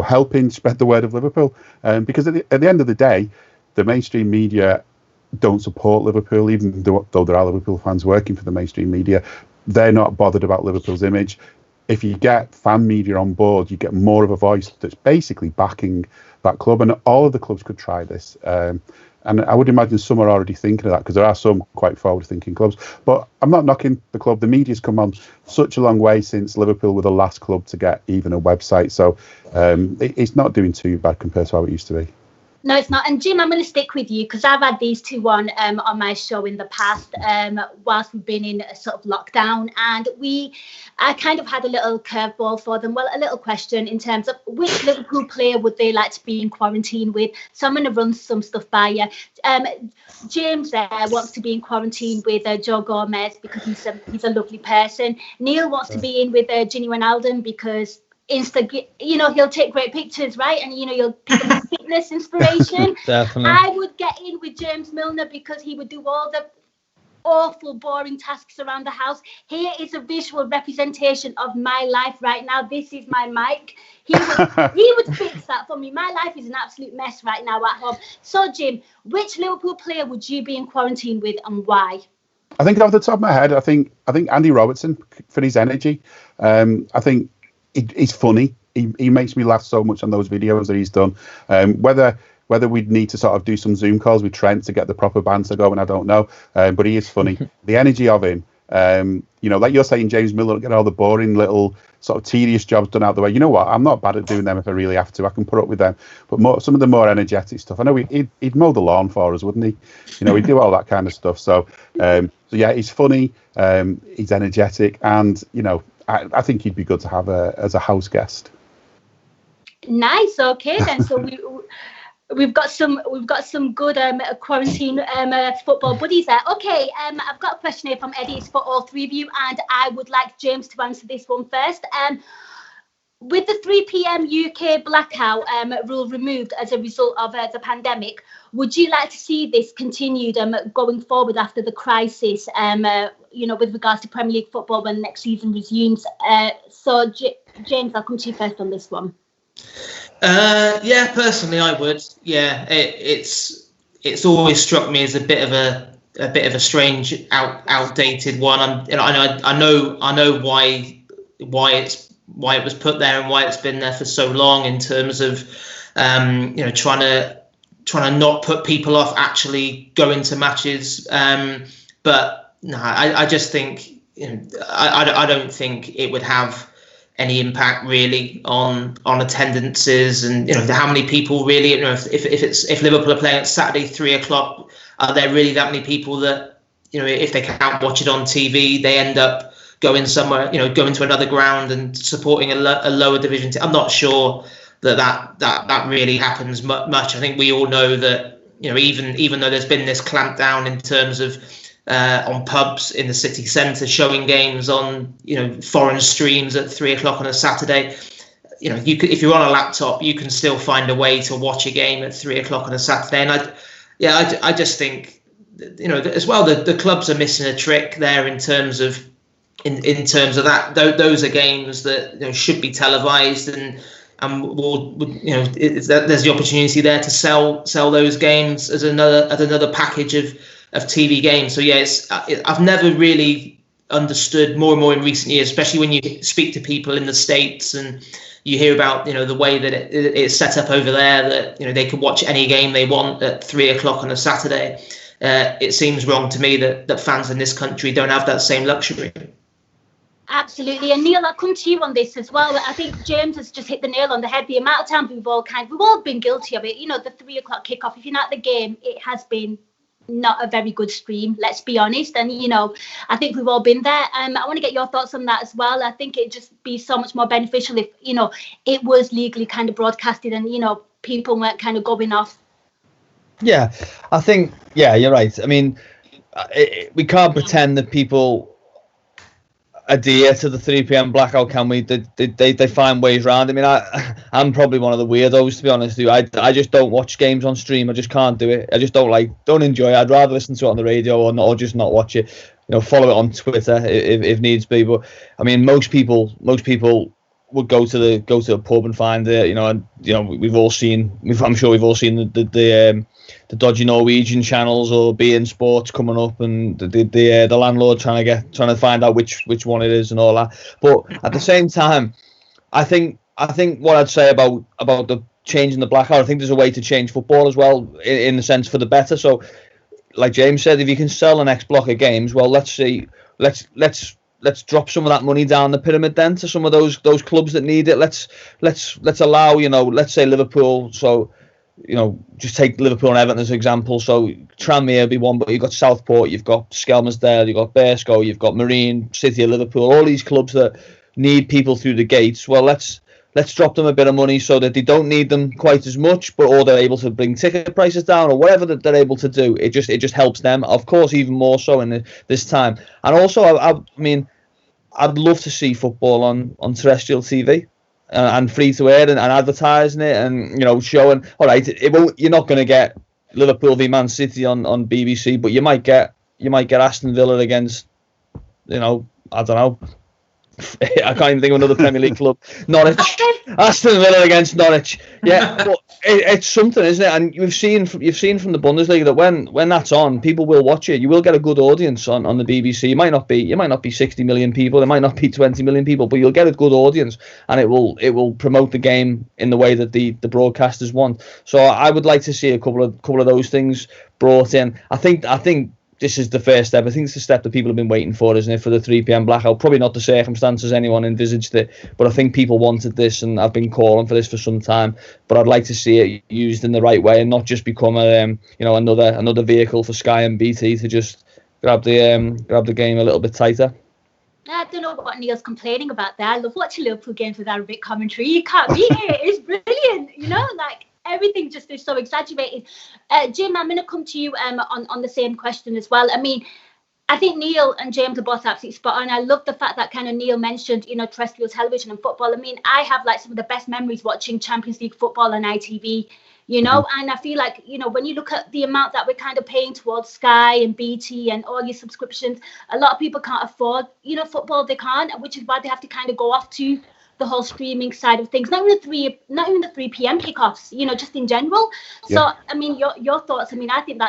S3: Helping spread the word of Liverpool. Because at the end of the day, the mainstream media don't support Liverpool, even though there are Liverpool fans working for the mainstream media. They're not bothered about Liverpool's image. If you get fan media on board, you get more of a voice that's basically backing that club, and all of the clubs could try this. And I would imagine some are already thinking of that, because there are some quite forward-thinking clubs. But I'm not knocking the club. The media's come on such a long way since Liverpool were the last club to get even a website. So it's not doing too bad compared to how it used to be.
S1: No, it's not. And Jim, I'm going to stick with you, because I've had these two on my show in the past whilst we've been in a sort of lockdown, and I kind of had a little curveball for them. Well, a little question in terms of which Liverpool player would they like to be in quarantine with. So I'm going to run some stuff by you. James wants to be in quarantine with Joe Gomez because he's a lovely person. Neil wants to be in with Gini Wijnaldum because he'll take great pictures, right? And you'll pick up fitness inspiration.
S4: Definitely.
S1: I would get in with James Milner because he would do all the awful, boring tasks around the house. Here is a visual representation of my life right now. This is my mic. He would fix that for me. My life is an absolute mess right now at home. So, Jim, which Liverpool player would you be in quarantine with, and why?
S3: I think off the top of my head, I think Andy Robertson, for his energy. I think he's funny. He makes me laugh so much on those videos that he's done. Whether we'd need to sort of do some Zoom calls with Trent to get the proper banter going, I don't know. But he is funny. The energy of him, like you're saying, James Miller, get all the boring little sort of tedious jobs done out the way. You know what? I'm not bad at doing them if I really have to. I can put up with them. But some of the more energetic stuff, I know he'd mow the lawn for us, wouldn't he? He'd do all that kind of stuff. So yeah, he's funny. He's energetic, and I think he'd be good to have as a house guest. Nice.
S1: Okay, then. So we've got some good quarantine football buddies there. Okay, I've got a question here from Eddie. It's for all three of you, and I would like James to answer this one first. With the 3 p.m. UK blackout rule removed as a result of the pandemic, would you like to see this continued going forward after the crisis, with regards to Premier League football when next season resumes? So, James, I'll come to you first on this one.
S2: Yeah, personally, I would. Yeah, it's always struck me as a bit of a strange, outdated one. I know why it was put there and why it's been there for so long, in terms of trying to not put people off actually going to matches. But no, I just think I don't think it would have any impact really on attendances, and how many people really, if Liverpool are playing at Saturday 3:00, are there really that many people that if they can't watch it on TV, they end up going somewhere, going to another ground and supporting a lower division team? I'm not sure that really happens much. I think we all know that even though there's been this clampdown in terms of on pubs in the city centre showing games on foreign streams at 3:00 on a Saturday, you could, if you're on a laptop, you can still find a way to watch a game at 3:00 on a Saturday. And I just think as well, the clubs are missing a trick there in terms of that. Those are games that should be televised, and there's the opportunity there to sell those games as another package of TV games. So I've never really understood, more and more in recent years, especially when you speak to people in the States and you hear about the way that it's set up over there, that they can watch any game they want at 3:00 on a Saturday. It seems wrong to me that fans in this country don't have that same luxury.
S1: Absolutely. And Neil, I'll come to you on this as well. I think James has just hit the nail on the head. The amount of times we've all been guilty of it. The 3:00 kickoff, if you're not at the game, it has been not a very good stream, let's be honest. And I think we've all been there. I want to get your thoughts on that as well. I think it'd just be so much more beneficial if it was legally kind of broadcasted and people weren't kind of going off.
S4: Yeah, I think you're right. I mean, we can't pretend that people adhere to the 3 p.m. blackout, can we? They find ways around. I mean, I'm probably one of the weirdos, to be honest with you. I just don't watch games on stream. I just can't do it. I just don't enjoy it. I'd rather listen to it on the radio or just not watch it. Follow it on Twitter if needs be. But I mean, most people would go to the pub and find it. And we've all seen. I'm sure we've all seen the dodgy Norwegian channels or beIN Sports coming up, and the landlord trying to find out which one it is and all that. But at the same time, I think what I'd say about the changing the blackout, I think there's a way to change football as well, in the sense for the better. So, like James said, if you can sell the next block of games, well, let's let's drop some of that money down the pyramid then to some of those clubs that need it. Let's allow, let's say Liverpool. So, just take Liverpool and Everton as an example. So Tranmere be one, but you've got Southport, you've got Skelmersdale, you've got Bearscough, you've got Marine, City of Liverpool, all these clubs that need people through the gates. Well, let's drop them a bit of money so that they don't need them quite as much, or they're able to bring ticket prices down, or whatever that they're able to do. It just helps them, of course, even more so in this time. And also, I mean, I'd love to see football on terrestrial TV. And free to air and advertising it and showing. All right, you're not going to get Liverpool v Man City on BBC, but you might get Aston Villa against I don't know. I can't even think of another Premier League club. Norwich, Aston Villa against Norwich. Yeah, but it's something, isn't it? And you've seen from the Bundesliga that when that's on, people will watch it. You will get a good audience on the BBC. You might not be 60 million people. It might not be 20 million people, but you'll get a good audience, and it will promote the game in the way that the broadcasters want. So I would like to see a couple of those things brought in. I think this is the first step. I think it's the step that people have been waiting for, isn't it, for the 3 p.m. blackout? Probably not the circumstances anyone envisaged it, but I think people wanted this, and I've been calling for this for some time. But I'd like to see it used in the right way and not just become another vehicle for Sky and BT to just grab the game a little bit tighter.
S1: I don't know what Neil's complaining about there. I love watching Liverpool games with Arabic commentary. You can't beat it. It's brilliant, everything just is so exaggerated. Jim, I'm going to come to you on the same question as well. I mean, I think Neil and James are both absolutely spot on. I love the fact that kind of Neil mentioned, terrestrial television and football. I mean, I have some of the best memories watching Champions League football on ITV, and I feel like, when you look at the amount that we're kind of paying towards Sky and BT and all your subscriptions, a lot of people can't afford, football. They can't, which is why they have to kind of go off to the whole streaming side of things, not even the 3 p.m. kickoffs, just in general. Yeah. So, I mean, your thoughts. I mean, I think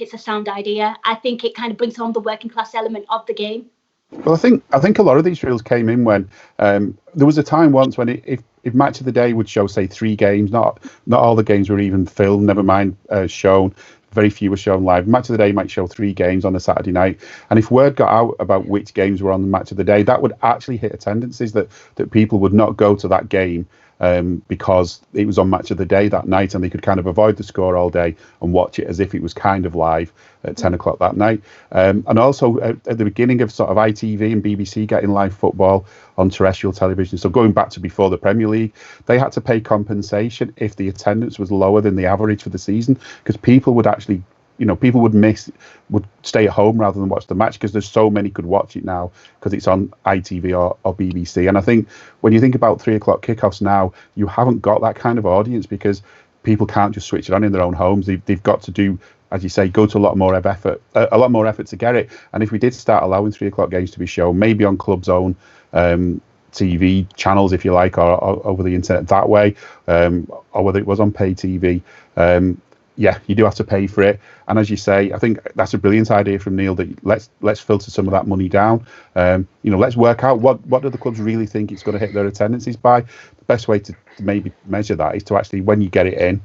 S1: it's a sound idea. I think it kind of brings home the working class element of the game.
S3: Well, I think a lot of these rules came in when there was a time once when if Match of the Day would show, say, 3 games, not all the games were even filmed, never mind shown. Very few were shown live. Match of the Day might show 3 games on a Saturday night, and if word got out about which games were on the Match of the Day, that would actually hit attendances that people would not go to that game because it was on Match of the Day that night, and they could kind of avoid the score all day and watch it as if it was kind of live at 10 o'clock that night. And also at the beginning of sort of ITV and BBC getting live football on terrestrial television, so going back to before the Premier League, they had to pay compensation if the attendance was lower than the average for the season, because people would actually, people would stay at home rather than watch the match, because there's so many could watch it now because it's on ITV or BBC. And I think when you think about 3 o'clock kickoffs now, you haven't got that kind of audience because people can't just switch it on in their own homes. They've got to do as you say, go to a lot more effort to get it. And if we did start allowing 3 o'clock games to be shown, maybe on club's own TV channels, if you like, or over the internet that way, or whether it was on pay TV, yeah, you do have to pay for it. And as you say, I think that's a brilliant idea from Neil, that let's filter some of that money down. Let's work out what do the clubs really think it's going to hit their attendances by. The best way to maybe measure that is to actually, when you get it in,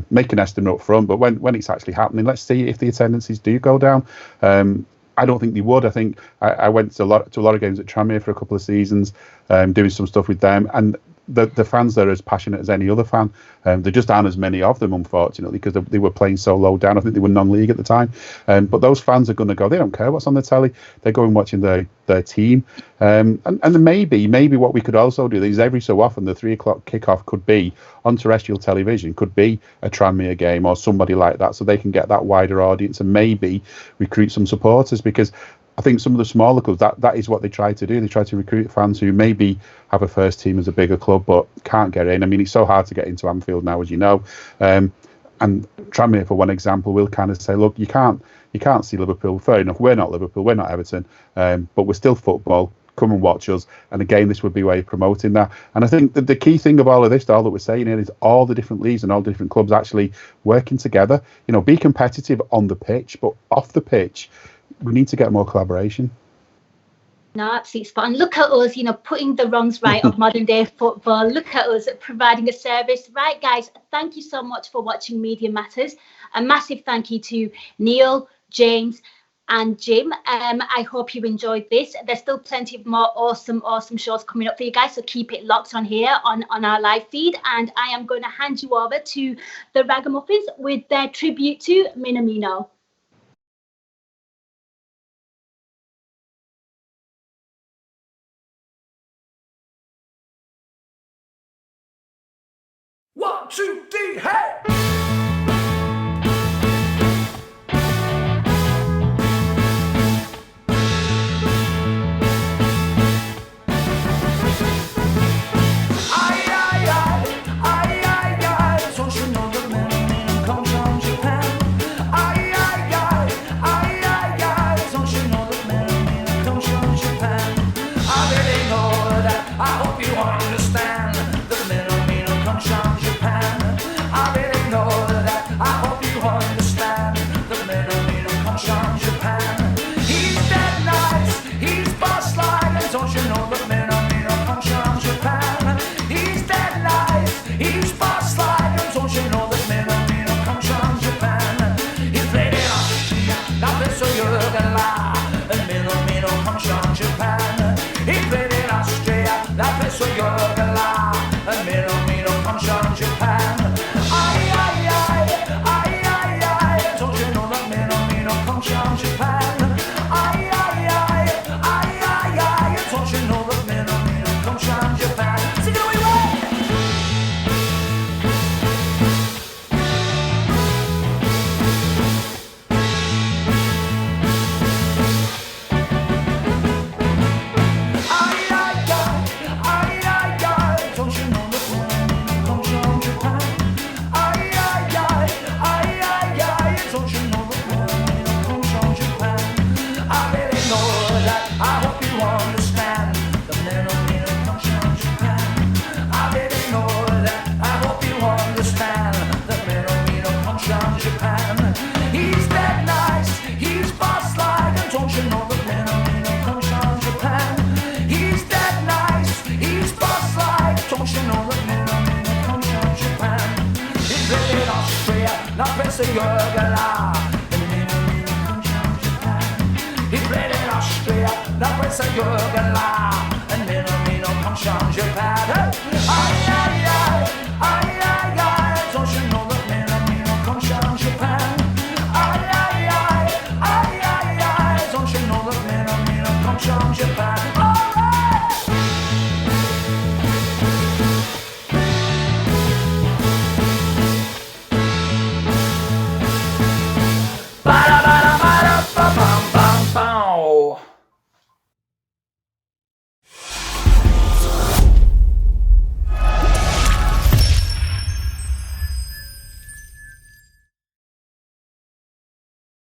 S3: make an estimate up front. But when it's actually happening, let's see if the attendances do go down. I don't think they would. I think I went to a lot of games at Tranmere for a couple of seasons, doing some stuff with them, and the fans there are as passionate as any other fan. There just aren't as many of them, unfortunately, because they were playing so low down. I think they were non-league at the time. But those fans are going to go. They don't care what's on the telly. They're going watching their team. And then maybe what we could also do is every so often the 3 o'clock kickoff could be on terrestrial television, could be a Tranmere game or somebody like that, so they can get that wider audience and maybe recruit some supporters. Because I think some of the smaller clubs, that is what they try to do. They try to recruit fans who maybe have a first team as a bigger club but can't get in. I mean, it's so hard to get into Anfield now, as you know. And Tranmere, for one example, will kind of say, look, you can't see Liverpool. Fair enough, we're not Liverpool, we're not Everton, but we're still football. Come and watch us. And again, this would be a way of promoting that. And I think the key thing of all of this, all that we're saying here, is all the different leagues and all the different clubs actually working together. Be competitive on the pitch, but off the pitch, we need to get more collaboration.
S1: No, absolutely spot on. Look at us, putting the wrongs right of modern day football. Look at us providing a service. Right, guys, thank you so much for watching Media Matters. A massive thank you to Neil, James and Jim. I hope you enjoyed this. There's still plenty of more awesome shows coming up for you guys, so keep it locked on here on our live feed. And I am going to hand you over to the Ragamuffins with their tribute to Minamino.
S5: 1, 2, 3, hey! He played in Austria, that was a Jurgen La.